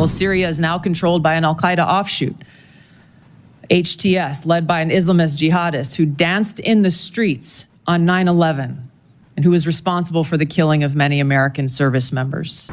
Well, Syria is now controlled by an al-Qaeda offshoot, HTS, led by an Islamist jihadist who danced in the streets on 9/11 and who was responsible for the killing of many American service members.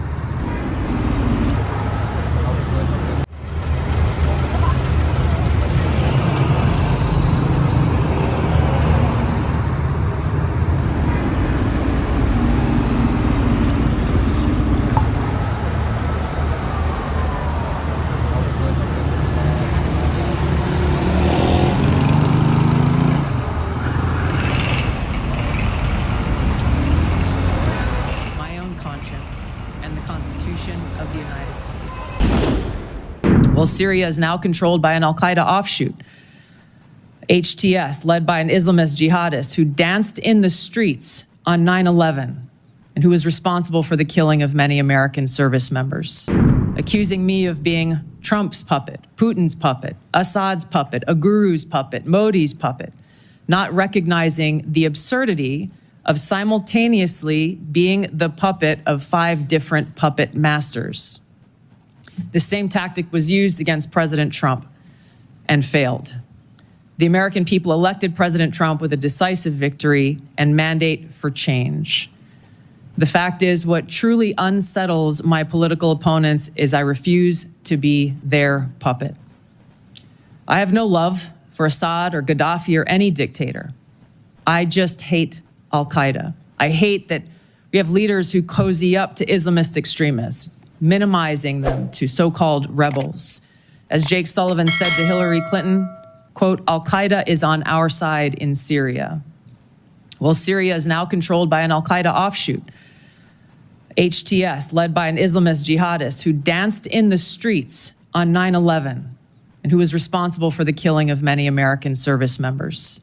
And the Constitution of the United States. Well, Syria is now controlled by an al-Qaeda offshoot, HTS, led by an Islamist jihadist who danced in the streets on 9/11 and who was responsible for the killing of many American service members, accusing me of being Trump's puppet, Putin's puppet, Assad's puppet, a guru's puppet, Modi's puppet, not recognizing the absurdity of simultaneously being the puppet of 5 different puppet masters. The same tactic was used against President Trump and failed. The American people elected President Trump with a decisive victory and mandate for change. The fact is, what truly unsettles my political opponents is I refuse to be their puppet. I have no love for Assad or Gaddafi or any dictator. I just hate al-Qaeda. I hate that we have leaders who cozy up to Islamist extremists, minimizing them to so-called rebels. As Jake Sullivan said to Hillary Clinton, quote, al-Qaeda is on our side in Syria. Well, Syria is now controlled by an al-Qaeda offshoot, HTS, led by an Islamist jihadist who danced in the streets on 9/11 and who was responsible for the killing of many American service members.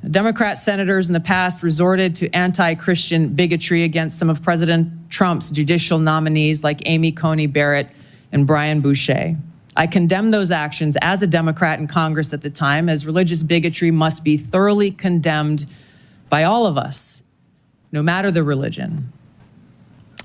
Democrat senators in the past resorted to anti-Christian bigotry against some of President Trump's judicial nominees like Amy Coney Barrett and Brian Boucher. I condemn those actions as a Democrat in Congress at the time, as religious bigotry must be thoroughly condemned by all of us, no matter the religion.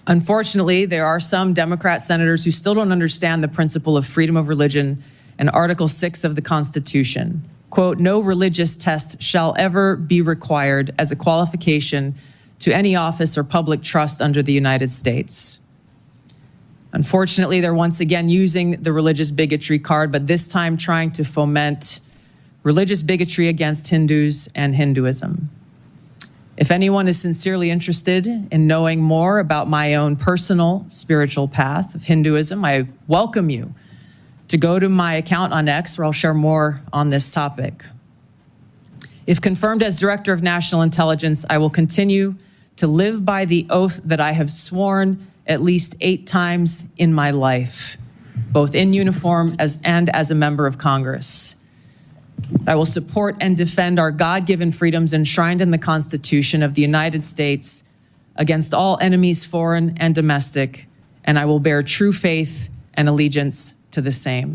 Unfortunately, there are some Democrat senators who still don't understand the principle of freedom of religion and Article 6 of the Constitution. Quote, no religious test shall ever be required as a qualification to any office or public trust under the United States. Unfortunately, they're once again using the religious bigotry card, but this time trying to foment religious bigotry against Hindus and Hinduism. If anyone is sincerely interested in knowing more about my own personal spiritual path of Hinduism, I welcome you to go to my account on X, where I'll share more on this topic. If confirmed as Director of National Intelligence, I will continue to live by the oath that I have sworn at least 8 times in my life, both in uniform and as a member of Congress. I will support and defend our God-given freedoms enshrined in the Constitution of the United States against all enemies, foreign and domestic, and I will bear true faith and allegiance to the same.